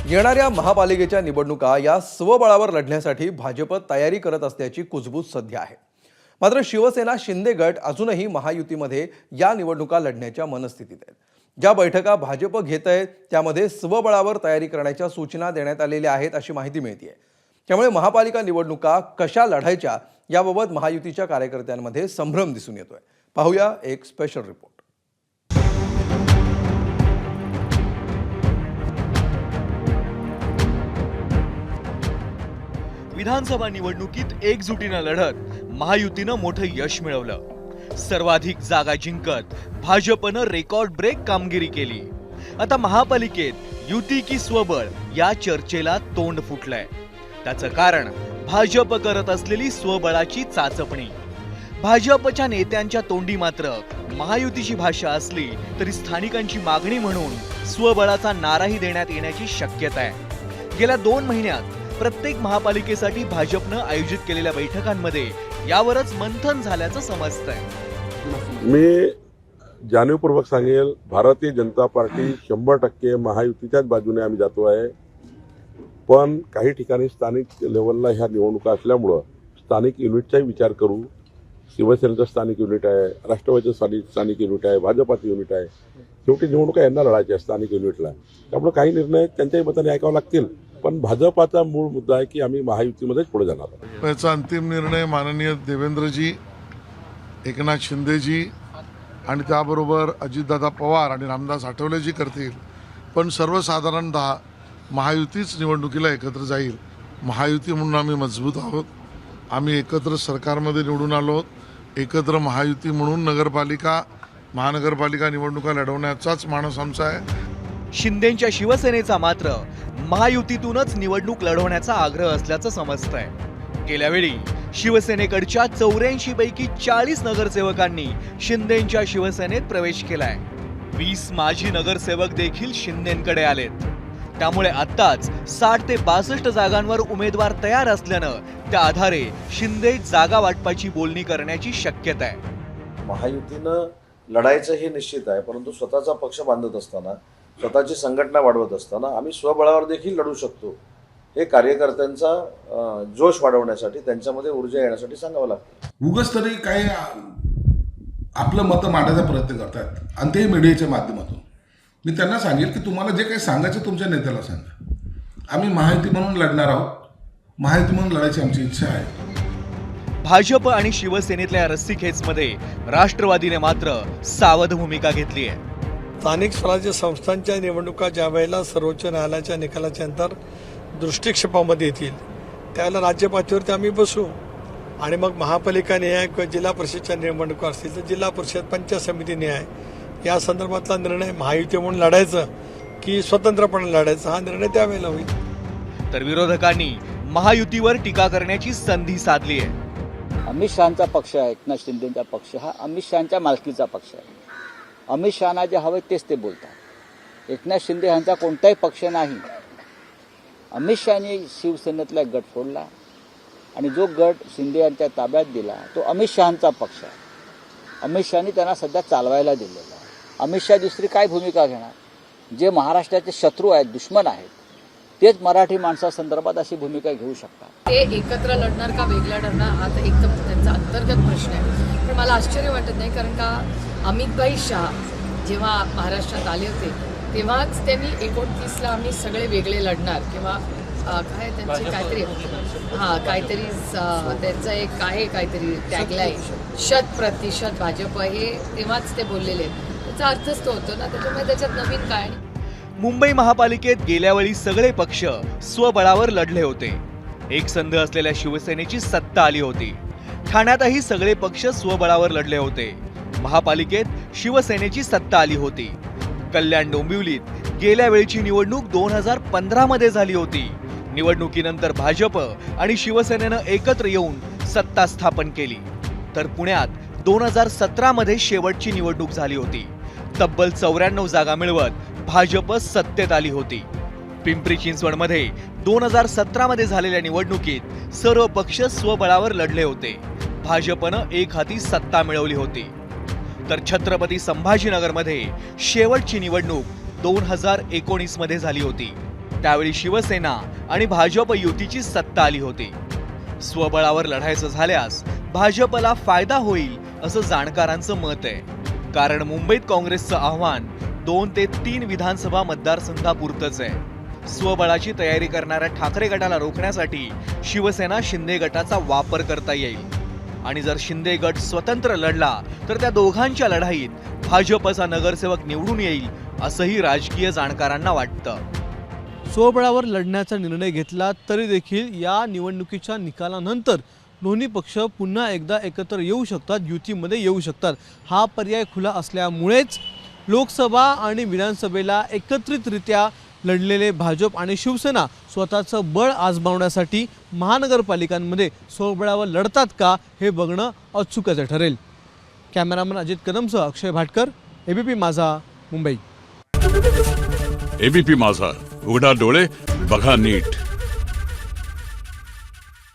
येणाऱ्या महापालिकेच्या निवडणुका या स्वबळावर लढण्यासाठी भाजप तयारी करत असल्याची कुजबूज सध्या आहे। मात्र शिवसेना शिंदे गट अजूनही महायुतीमध्ये या निवडणुका लढण्याच्या मनस्थितीत आहेत। ज्या बैठका भाजप घेत आहे त्यामध्ये स्वबळावर तयारी करण्याच्या सूचना देण्यात आलेल्या आहेत अशी माहिती मिळते। त्यामुळे महापालिका निवडणुका कशा लढायच्या याबाबत महायुतीच्या कार्यकर्त्यांमध्ये संभ्रम दिसून येतोय। पाहूया एक स्पेशल रिपोर्ट। विधानसभा निवडणुकीत एकजुटीनं लढत महायुतीनं मोठं यश मिळवलं। सर्वाधिक जागा जिंकत भाजपनं रेकॉर्ड ब्रेक कामगिरी केली। आता महापालिकेत युती की स्वबळ या चर्चेला तोंड फुटलंय। त्याचं कारण भाजप करत असलेली स्वबळाची चाचपणी। भाजपच्या नेत्यांच्या तोंडी मात्र महायुतीची भाषा असली तरी स्थानिकांची मागणी म्हणून स्वबळाचा नाराही देण्यात येण्याची शक्यता आहे। गेल्या 2 महिन्यात प्रत्येक महापालिकेसाठी भाजपनं आयोजित केलेल्या बैठकांमध्ये यावरच मंथन झाल्याचं समजतंय। मी जाणीवपूर्वक सांगेल, भारतीय जनता पार्टी 100% महायुतीच्याच बाजूने आम्ही जातो आहे। पण काही ठिकाणी स्थानिक लेवलला ह्या निवडणुका असल्यामुळं स्थानिक युनिटचाही विचार करू। शिवसेनेचं स्थानिक युनिट आहे, राष्ट्रवादीचं स्थानिक युनिट आहे, भाजपाचं युनिट आहे। शेवटी निवडणुका यांना लढायच्या स्थानिक युनिटला, त्यामुळे काही निर्णय त्यांच्याही मताने ऐकावे लागतील। पण भाजपाचा मूळ मुद्दा आहे की आम्ही महायुतीमध्येच पुढे जाणार आहोत। याचा अंतिम निर्णय माननीय देवेंद्रजी, एकनाथ शिंदेजी आणि त्याबरोबर अजितदादा पवार आणि रामदास आठवलेजी करतील। पण सर्वसाधारणतः महायुतीच निवडणुकीला एकत्र जाईल। महायुती म्हणून आम्ही मजबूत आहोत। आम्ही एकत्र सरकारमध्ये निवडून आलो आहोत। एकत्र महायुती म्हणून नगरपालिका महानगरपालिका निवडणुका लढवण्याचाच मानस आमचा आहे। शिंदेंच्या शिवसेनेचा मात्र महायुतीतूनच निवडणूक लढवण्याचा आग्रह असल्याचं समजतंय। गेल्या वेळी शिवसेनेकडच्या 84 पैकी 40 नगरसेवकांनी शिंदेंच्या शिवसेनेत प्रवेश केलाय। 20 माजी नगरसेवक देखील शिंदेंकडे आलेत। त्यामुळे आत्ताच 60 ते 62 जागांवर उमेदवार तयार असल्यानं त्या आधारे शिंदे जागा वाटपाची बोलणी करण्याची शक्यता आहे। महायुतीनं लढायचं हे निश्चित आहे, परंतु स्वतःचा पक्ष बांधत असताना, स्वतःची संघटना वाढवत असताना आम्ही स्वबळावर देखील लढू शकतो। हे कार्यकर्त्यांचा जोश वाढवण्यासाठी, त्यांच्यामध्ये ऊर्जा येण्यासाठी सांगावं लागतं। उगाच तरी काही आपलं मत मांडायचा प्रयत्न करतात आणि ते मीडियाच्या माध्यमातून। मी त्यांना सांगेल की तुम्हाला जे काही सांगायचं तुमच्या नेत्याला सांगा। आम्ही महायुती म्हणून लढणार आहोत। महायुती म्हणून लढायची आमची इच्छा आहे। भाजप आणि शिवसेनेतल्या रस्सीखेचमध्ये राष्ट्रवादीने मात्र सावध भूमिका घेतली आहे। स्थानिक स्वराज्य संस्थांच्या निवडणुका ज्या वेळेला सर्वोच्च न्यायालयाच्या निकालाच्या नंतर दृष्टिक्षेपामध्ये येतील त्यावेळेला राज्य पातळीवरती आम्ही बसू आणि मग महापालिका न्याय किंवा जिल्हा परिषदच्या निवडणुका असतील तर जिल्हा परिषद पंचायत समिती न्याय या संदर्भातला निर्णय महायुती म्हणून लढायचं की स्वतंत्रपणे लढायचं हा निर्णय त्यावेळेला होईल। तर विरोधकांनी महायुतीवर टीका करण्याची संधी साधली आहे। अमित शहांचा पक्ष आहे, एकनाथ शिंदेचा पक्ष हा अमित शहांच्या मालकीचा पक्ष आहे। अमित शहांना जे हवे तेच ते बोलतात। एकनाथ शिंदे यांचा कोणताही पक्ष नाही। अमित शहानी शिवसेनेतला एक गट फोडला आणि जो गट शिंदे यांच्या ताब्यात दिला तो अमित शहांचा पक्ष आहे। अमित शहानी त्यांना सध्या चालवायला दिलेला आहे। अमित शहा दुसरी काय भूमिका घेणार? जे महाराष्ट्राचे शत्रू आहेत, दुश्मन आहेत, तेच मराठी माणसासंदर्भात अशी भूमिका घेऊ शकतात। ते एकत्र लढणार का वेगळा लढणार हा तर एकदम त्यांचा अंतर्गत प्रश्न आहे। पण मला आश्चर्य वाटत नाही, कारण का अमितभाई शहा जेव्हा महाराष्ट्रात आले होते तेव्हाच त्यांनी 29ला आम्ही सगळे वेगळे लढणार किंवा काय त्यांची काहीतरी काहीतरी त्यांचं एक आहे काहीतरी टॅगलाईन 100% भाजप हे तेव्हाच ते बोललेले आहेत। त्याचा अर्थच तो होतो ना, त्याच्यामुळे त्याच्यात नवीन काय। मुंबई महापालिकेत गेल्या वेळी सगळे पक्ष स्वबळावर लढले होते। एक संध असलेल्या शिवसेनेची सत्ता आली होती। ठाण्यातही सगळे पक्ष स्वबळावर लढले होते। महापालिकेत शिवसेनेची सत्ता आली होती। कल्याण डोंबिवलीत गेल्या वेळची निवडणूक 2015 मध्ये झाली होती। निवडणुकीनंतर भाजप आणि शिवसेनेनं एकत्र येऊन सत्ता स्थापन केली। तर पुण्यात 2017 मध्ये शेवटची निवडणूक झाली होती। तब्बल 94 जागा मिळवत भाजप सत्तेत आली होती। पिंपरी चिंचवडमध्ये 2017 मध्ये झालेल्या निवडणुकीत सर्व पक्ष स्वबळावर लढले होते। भाजपनं एक हाती सत्ता मिळवली होती। तर छत्रपती संभाजीनगरमध्ये शेवटची निवडणूक 2019 मध्ये झाली होती। त्यावेळी शिवसेना आणि भाजप युतीची सत्ता आली होती. स्वबळावर लढायचं झाल्यास भाजपला फायदा होईल असं जाणकारांचं मत आहे. कारण मुंबईत काँग्रेसचं आव्हान 2 ते 3 विधानसभा मतदारसंघापुरतंच आहे. स्वबळाची तयारी करणाऱ्या ठाकरे गटाला रोखण्यासाठी शिवसेना शिंदे गटाचा वापर करता येईल. आणि जर शिंदे गट स्वतंत्र लढला तर त्या दोघांच्या लढाईत भाजपचा नगरसेवक निवडून येईल असंही राजकीय जाणकारांना वाटतं. स्वबळावर लढण्याचा निर्णय घेतला तरी देखील या निवडणुकीच्या निकालानंतर दोन्ही पक्ष पुन्हा एकदा एकत्र येऊ शकतात, युतीमध्ये येऊ शकतात. हा पर्याय खुला असल्यामुळेच लोकसभा आणि विधानसभेला एकत्रितरित्या लढलेले भाजप आणि शिवसेना स्वतःचं बळ आजमावण्यासाठी महानगरपालिकांमध्ये स्वबळावर लढतात का हे बघणं औत्सुक्याचं ठरेल. कॅमेरामन अजित कदमसह अक्षय भाटकर, एबीपी माझा, मुंबई. एबीपी माझा, उघडा डोळे बघा नीट.